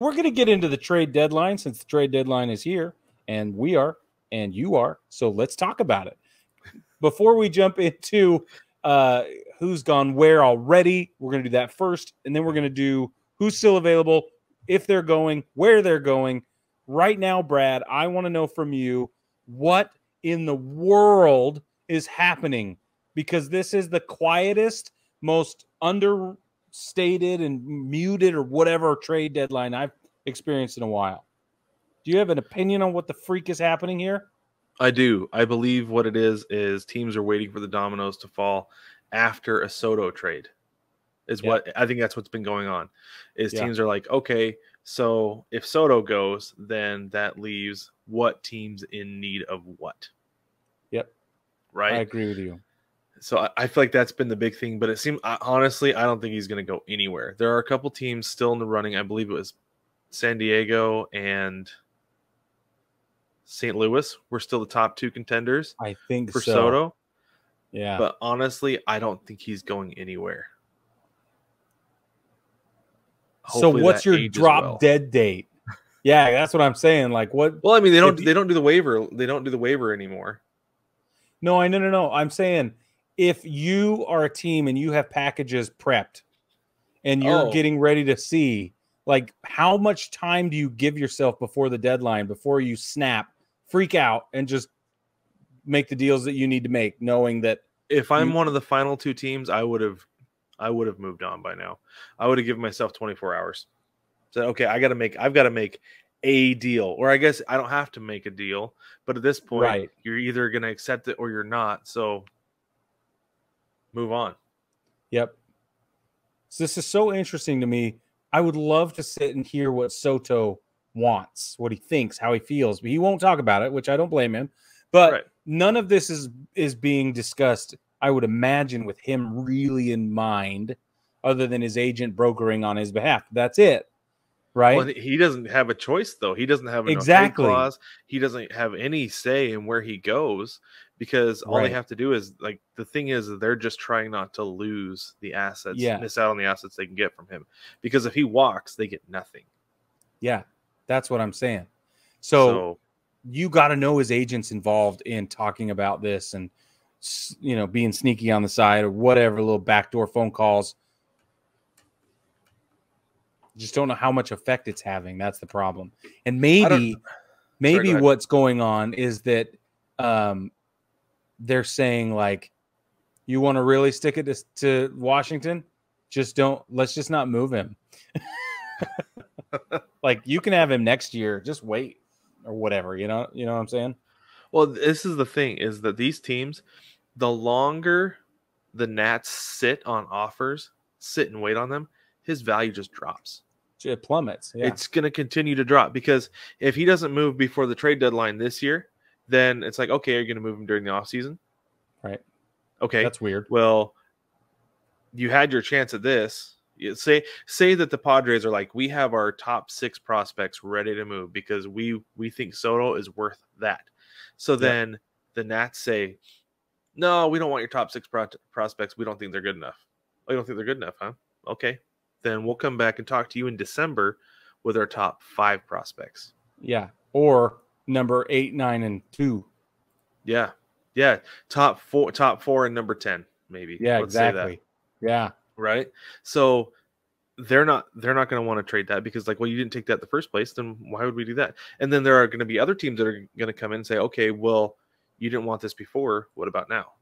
we're going to get into the trade deadline since the trade deadline is here, and we are, and you are. So let's talk about it. Before we jump into who's gone where already, we're going to do that first, and then we're going to do who's still available, if they're going, where they're going. Right now, Brad, I want to know from you what in the world is happening, because this is the quietest, most understated and muted or whatever trade deadline I've experienced in a while. Do you have an opinion on what the freak is happening here? I do. I believe what it is teams are waiting for the dominoes to fall after a Soto trade. What I think that's what's been going on. Teams are like, okay, so if Soto goes, then that leaves what teams in need of what? Yep. Right? I agree with you. So I feel like that's been the big thing, but it seems honestly, I don't think he's going to go anywhere. There are a couple teams still in the running. I believe it was San Diego and St. Louis were still the top two contenders. I think for so. Soto. Yeah. But honestly, I don't think he's going anywhere. Hopefully, so what's your drop dead date? Yeah, that's what I'm saying. Like what? Well, I mean, they don't do the waiver. They don't do the waiver anymore. No. I'm saying if you are a team and you have packages prepped and you're getting ready to see, like, how much time do you give yourself before the deadline, before you snap, freak out, and just make the deals that you need to make, knowing that if I'm one of the final two teams, I would have moved on by now. I would have given myself 24 hours. Said, okay, I've got to make a deal, or I guess I don't have to make a deal. But at this point, you're either going to accept it or you're not. So move on. Yep. So this is so interesting to me. I would love to sit and hear what Soto wants, what he thinks, how he feels, but he won't talk about it, which I don't blame him. But none of this is being discussed, I would imagine, with him really in mind, other than his agent brokering on his behalf. That's it, right? Well, he doesn't have a choice, though. He doesn't have a trade clause. He doesn't have any say in where he goes, because all they have to do is, like, the thing is, they're just trying not to lose the assets, miss out on the assets they can get from him. Because if he walks, they get nothing. Yeah, that's what I'm saying. So you got to know his agent's involved in talking about this and, you know, being sneaky on the side or whatever, little backdoor phone calls. Just don't know how much effect it's having. That's the problem. And maybe what's going on is that they're saying, like, you want to really stick it to Washington? Let's just not move him. Like, you can have him next year. Just wait or whatever. You know what I'm saying? Well, this is the thing, is that these teams, the longer the Nats sit on offers, sit and wait on them, his value just drops. It plummets. Yeah. It's going to continue to drop, because if he doesn't move before the trade deadline this year, then it's like, okay, are you going to move him during the offseason? Right. Okay. That's weird. Well, you had your chance at this. Say that the Padres are like, we have our top 6 prospects ready to move because we think Soto is worth that. So then the Nats say, no, we don't want your top 6 prospects. We don't think they're good enough. Oh, you don't think they're good enough, huh? Okay. Then we'll come back and talk to you in December with our top 5 prospects. Yeah. Or number 8, 9, and 2. Yeah. Yeah. Top 4 and number 10, maybe. Yeah, exactly. Yeah. Right. So they're not going to want to trade that, because, like, well, you didn't take that in the first place. Then why would we do that? And then there are going to be other teams that are going to come in and say, okay, well, you didn't want this before. What about now?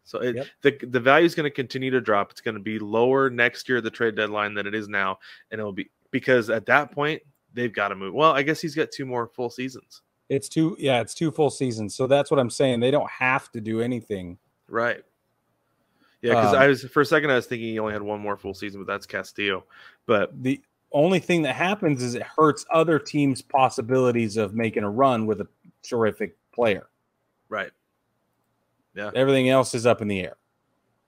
So the value is going to continue to drop. It's going to be lower next year at the trade deadline than it is now. And it'll be, because at that point they've got to move. Well, I guess he's got 2 more full seasons. It's 2 full seasons. So that's what I'm saying. They don't have to do anything. Right. Yeah, because for a second I was thinking he only had 1 more full season, but that's Castillo. But the only thing that happens is it hurts other teams' possibilities of making a run with a terrific player. Right. Yeah. Everything else is up in the air.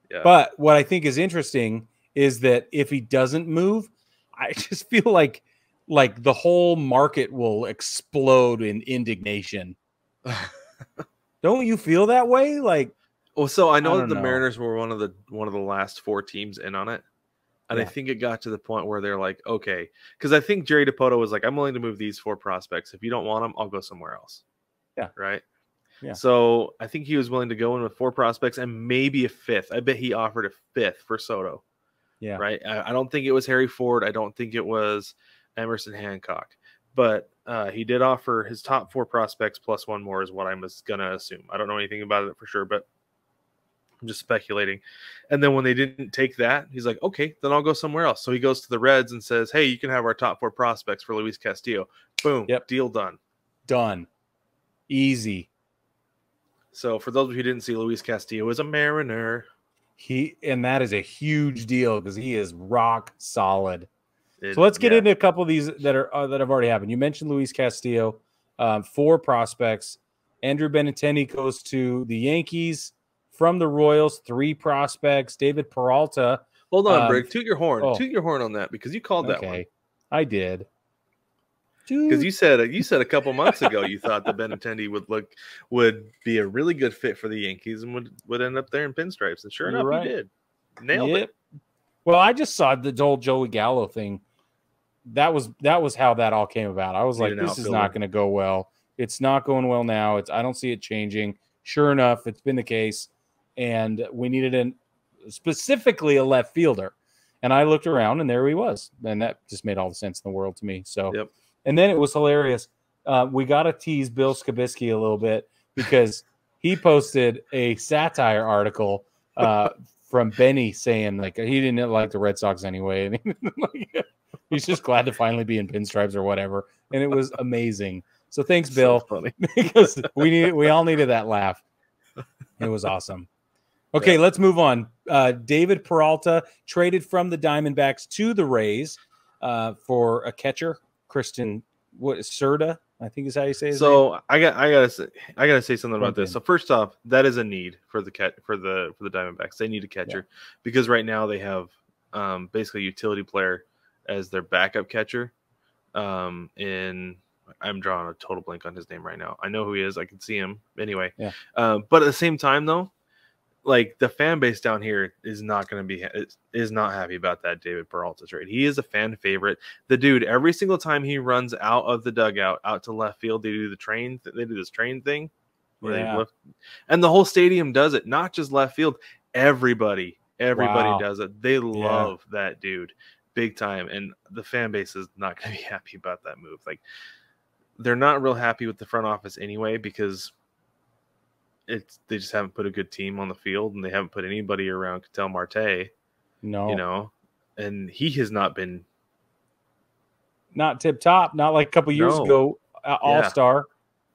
Yeah. But what I think is interesting is that if he doesn't move, I just feel like the whole market will explode in indignation. Don't you feel that way? Like, well, so I know that the Mariners were one of the last 4 teams in on it. And I think it got to the point where they're like, okay, because I think Jerry DiPoto was like, I'm willing to move these 4 prospects. If you don't want them, I'll go somewhere else. Yeah. Right. Yeah. So I think he was willing to go in with 4 prospects and maybe a 5th. I bet he offered a 5th for Soto. Yeah. Right. I don't think it was Harry Ford. I don't think it was Emerson Hancock. But he did offer his top 4 prospects plus 1 more is what I was going to assume. I don't know anything about it for sure, but I'm just speculating. And then when they didn't take that, he's like, okay, then I'll go somewhere else. So he goes to the Reds and says, hey, you can have our top 4 prospects for Luis Castillo. Boom. Yep. Deal done. Done. Easy. So for those of you who didn't see, Luis Castillo is a Mariner. And that is a huge deal because he is rock solid. So let's get into a couple of these that have already happened. You mentioned Luis Castillo, 4 prospects. Andrew Benintendi goes to the Yankees. From the Royals, 3 prospects. David Peralta. Hold on, Brig. Toot your horn. Oh. Toot your horn on that because you called that one. I did. Because you said a couple months ago you thought that Benintendi would be a really good fit for the Yankees and would end up there in pinstripes. And sure enough, he did. Nailed it. Well, I just saw the whole Joey Gallo thing. That was how that all came about. I was like, this is not going to go well. It's not going well now. I don't see it changing. Sure enough, it's been the case. And we needed specifically a left fielder. And I looked around, and there he was. And that just made all the sense in the world to me. So, And then it was hilarious. We got to tease Bill Skibisky a little bit because he posted a satire article from Benny saying, like, he didn't like the Red Sox anyway. And he's just glad to finally be in pinstripes or whatever. And it was amazing. So thanks, Bill, because we all needed that laugh. It was awesome. Okay, let's move on. David Peralta traded from the Diamondbacks to the Rays for a catcher, Kristen Serta, I think is how you say his name. I gotta say something about this. So first off, that is a need for the Diamondbacks. They need a catcher because right now they have basically a utility player as their backup catcher. I'm drawing a total blank on his name right now. I know who he is. I can see him anyway. Yeah. But at the same time, though, like the fan base down here is not happy about that David Peralta trade. He is a fan favorite. The dude, every single time he runs out of the dugout out to left field, they do this train thing. And the whole stadium does it, not just left field. Everybody does it. They love that dude big time. And the fan base is not going to be happy about that move. Like, they're not real happy with the front office anyway because they just haven't put a good team on the field and they haven't put anybody around Ketel Marte. No, and he has not been tip top, not like a couple years ago, all-star.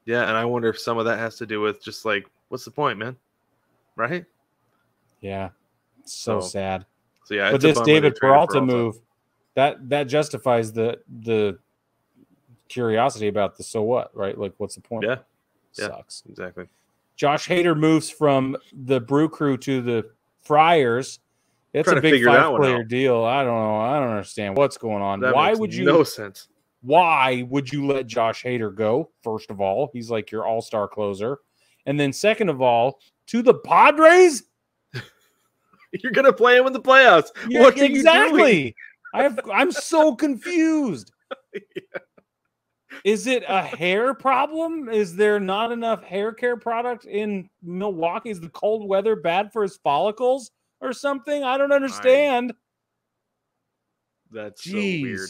Yeah, and I wonder if some of that has to do with just like, what's the point, man? Right? Yeah, so sad. So yeah, but this David Peralta move that justifies the curiosity about the so what, right? Like, what's the point? Yeah, sucks. Exactly. Josh Hader moves from the Brew Crew to the Friars. It's a big 5-player deal. I don't know. I don't understand what's going on. Why would you? No sense. Why would you let Josh Hader go? First of all, he's like your all-star closer, and then second of all, to the Padres. You're gonna play him in the playoffs. Yeah, what are you doing? I'm so confused. Is it a hair problem? Is there not enough hair care product in Milwaukee? Is the cold weather bad for his follicles or something? I don't understand. That's so weird.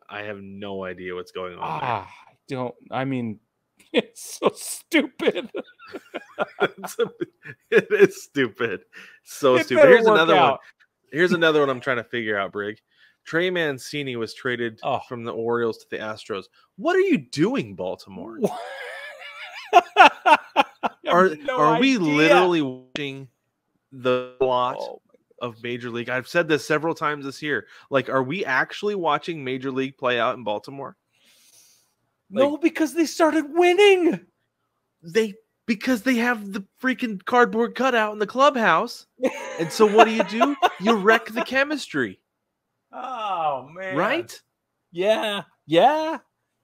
I have no idea what's going on there. It's so stupid. It is stupid. So stupid. Here's another one. Here's another one I'm trying to figure out, Brig. Trey Mancini was traded from the Orioles to the Astros. What are you doing, Baltimore? Are we literally watching the plot of Major League? I've said this several times this year. Like, are we actually watching Major League play out in Baltimore? No, because they started winning. Because they have the freaking cardboard cutout in the clubhouse. And so what do? You wreck the chemistry. Oh, man. Right? Yeah. Yeah.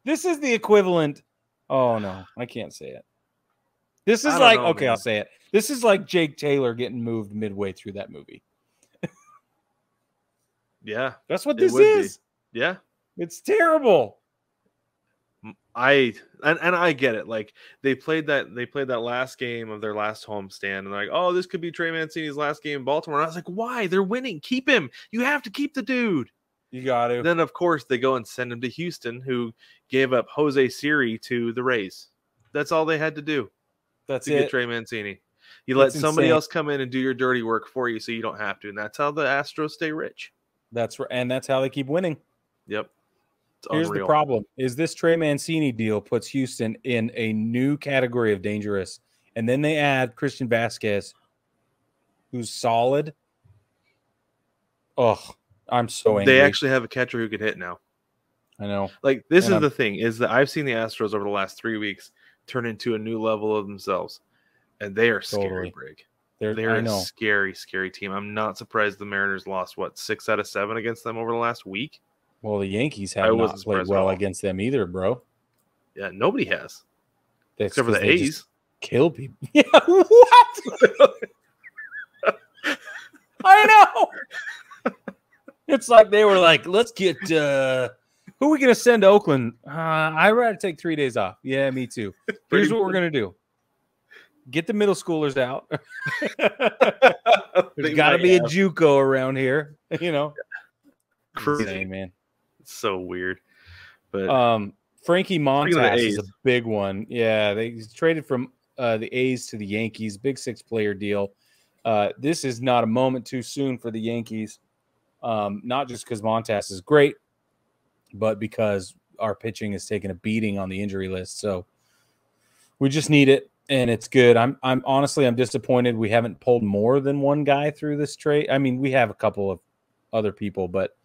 This is the equivalent. Oh, no. I can't say it. This is like, okay, I'll say it. This is like Jake Taylor getting moved midway through that movie. Yeah, That's what it this would is. be. Yeah. It's terrible. I get it. Like they played that last game of their last homestand, and they're like, oh, this could be Trey Mancini's last game in Baltimore. And I was like, why? They're winning. Keep him. You have to keep the dude. You got to. Then of course they go and send him to Houston, who gave up Jose Siri to the Rays. That's all they had to do. That's to it. get Trey Mancini. You let somebody insane. else come in and do your dirty work for you, so you don't have to, and that's how the Astros stay rich. That's right, and that's how they keep winning. Yep. Here's the problem: is this Trey Mancini deal puts Houston in a new category of dangerous, and then they add Christian Vasquez, who's solid. Oh, I'm so angry. They actually have a catcher who can hit now. I know. Like this is the thing: is that I've seen the Astros over the last 3 weeks turn into a new level of themselves, and they are scary, Brig. They're a scary, scary team. I'm not surprised the Mariners lost 6 out of 7 against them over the last week. Well, the Yankees have not played well against them either, bro. Yeah, nobody has. Except for the A's. Kill people. Yeah, what? I know. It's like they were like, let's get who are we going to send to Oakland? I'd rather take 3 days off. Yeah, me too. Here's what we're going to do. Get the middle schoolers out. There's got to be a JUCO around here, you know. Insane, man. So weird. But Frankie Montas is a big one. Yeah, they traded from the A's to the Yankees. Big 6-player deal. This is not a moment too soon for the Yankees. Not just because Montas is great, but because our pitching is taking a beating on the injury list. So we just need it, and it's good. I'm honestly disappointed we haven't pulled more than one guy through this trade. I mean, we have a couple of other people, but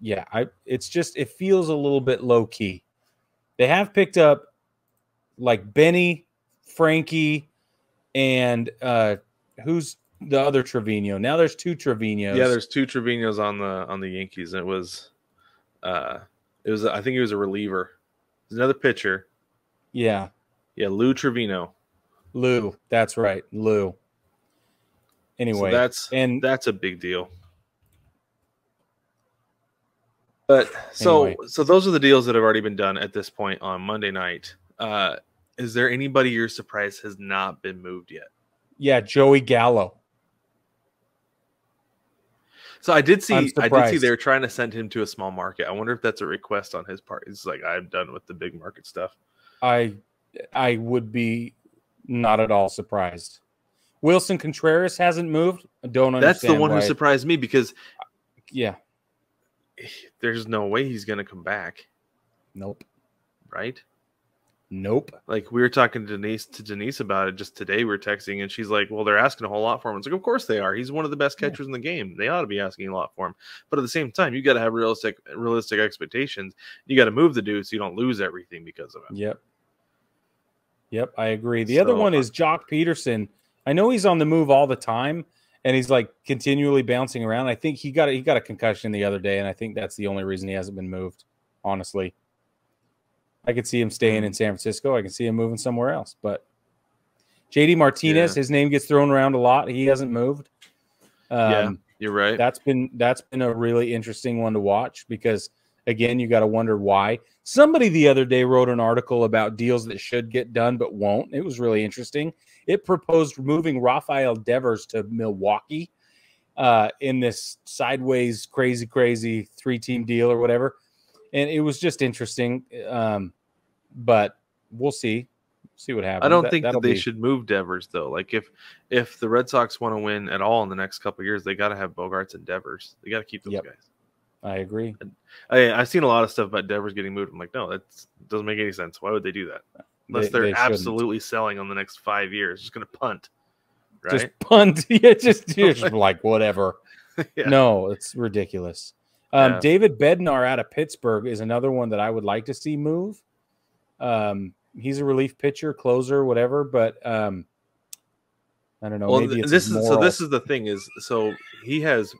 yeah, it feels a little bit low key. They have picked up like Benny, Frankie, and who's the other Trevino? Now there's 2 Trevinos. Yeah, there's 2 Trevinos on the Yankees, and it was I think he was a reliever. There's another pitcher. Yeah. Yeah, Lou Trevino. Lou, that's right, Lou. Anyway, so that's a big deal. But so those are the deals that have already been done at this point on Monday night. Is there anybody you're surprised has not been moved yet? Yeah, Joey Gallo. So I did see they were trying to send him to a small market. I wonder if that's a request on his part. He's like, I'm done with the big market stuff. I would be not at all surprised. Wilson Contreras hasn't moved. I don't understand. That's the one who surprised me because there's no way he's going to come back. Nope. Right? Nope. Like we were talking to Denise about it just today. We were texting, and she's like, "Well, they're asking a whole lot for him." It's like, of course they are. He's one of the best catchers in the game. They ought to be asking a lot for him. But at the same time, you got to have realistic expectations. You got to move the dude so you don't lose everything because of it. Yep, I agree. The other one is Jock Peterson. I know he's on the move all the time, and he's like continually bouncing around. I think he got a concussion the other day, and I think that's the only reason he hasn't been moved. Honestly, I could see him staying in San Francisco. I can see him moving somewhere else. But JD Martinez, his name gets thrown around a lot. He hasn't moved. Yeah, you're right. That's been a really interesting one to watch because, again, you got to wonder why. Somebody the other day wrote an article about deals that should get done but won't. It was really interesting. It proposed moving Rafael Devers to Milwaukee in this sideways, crazy 3-team deal or whatever. And it was just interesting. But we'll see. See what happens. I don't think that they should move Devers, though. Like, if the Red Sox want to win at all in the next couple of years, they got to have Bogarts and Devers. They got to keep those guys. I agree. I've seen a lot of stuff about Devers getting moved. I'm like, no, that doesn't make any sense. Why would they do that? Unless they're absolutely selling on the next 5 years. Just going to punt. Right? Just punt. Yeah, just like, whatever. Yeah. No, it's ridiculous. David Bednar out of Pittsburgh is another one that I would like to see move. He's a relief pitcher, closer, whatever, but I don't know. Well, maybe it's this is the thing is he has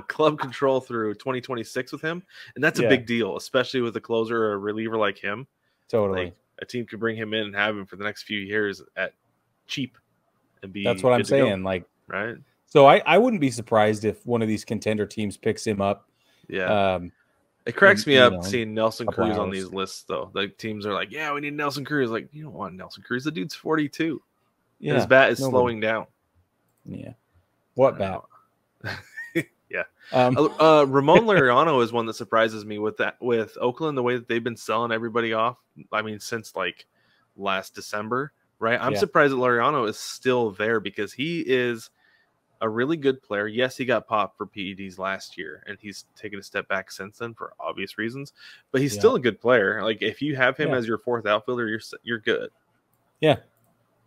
club control through 2026 with him, and that's a big deal, especially with a closer or a reliever like him. Totally, like, a team could bring him in and have him for the next few years at cheap and be. That's what I'm saying. Like, right. So I wouldn't be surprised if one of these contender teams picks him up. Yeah. It cracks me up seeing Nelson couple Cruz on hours. these lists, though. The teams are like, yeah, we need Nelson Cruz. Like, you don't want Nelson Cruz. The dude's 42. Yeah, his bat is slowing down. Yeah. What bat? Yeah. Ramon Lariano is one that surprises me with Oakland, the way that they've been selling everybody off. I mean, since like last December, right? I'm surprised that Lariano is still there because he is a really good player. Yes, he got popped for PEDs last year, and he's taken a step back since then for obvious reasons. But he's still a good player. Like if you have him as your fourth outfielder, you're good. Yeah.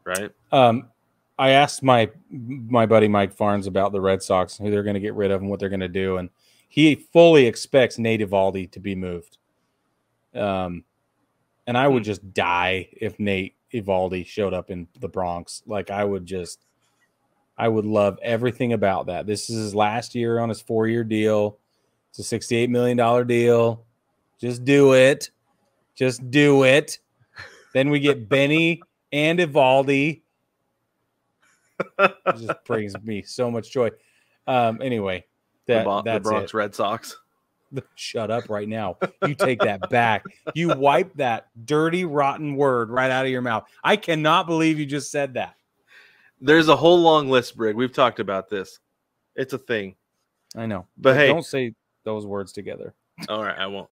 Right. I asked my buddy Mike Farnes about the Red Sox, who they're going to get rid of and what they're going to do, and he fully expects Nate Eovaldi to be moved. And I would just die if Nate Eovaldi showed up in the Bronx. Like I would love everything about that. This is his last year on his 4-year deal. It's a $68 million deal. Just do it. Just do it. Then we get Benny and Eovaldi. It just brings me so much joy. Anyway, the Bronx Red Sox. Shut up right now. You take that back. You wipe that dirty, rotten word right out of your mouth. I cannot believe you just said that. There's a whole long list, Brig. We've talked about this. It's a thing. I know. But hey, don't say those words together. All right, I won't.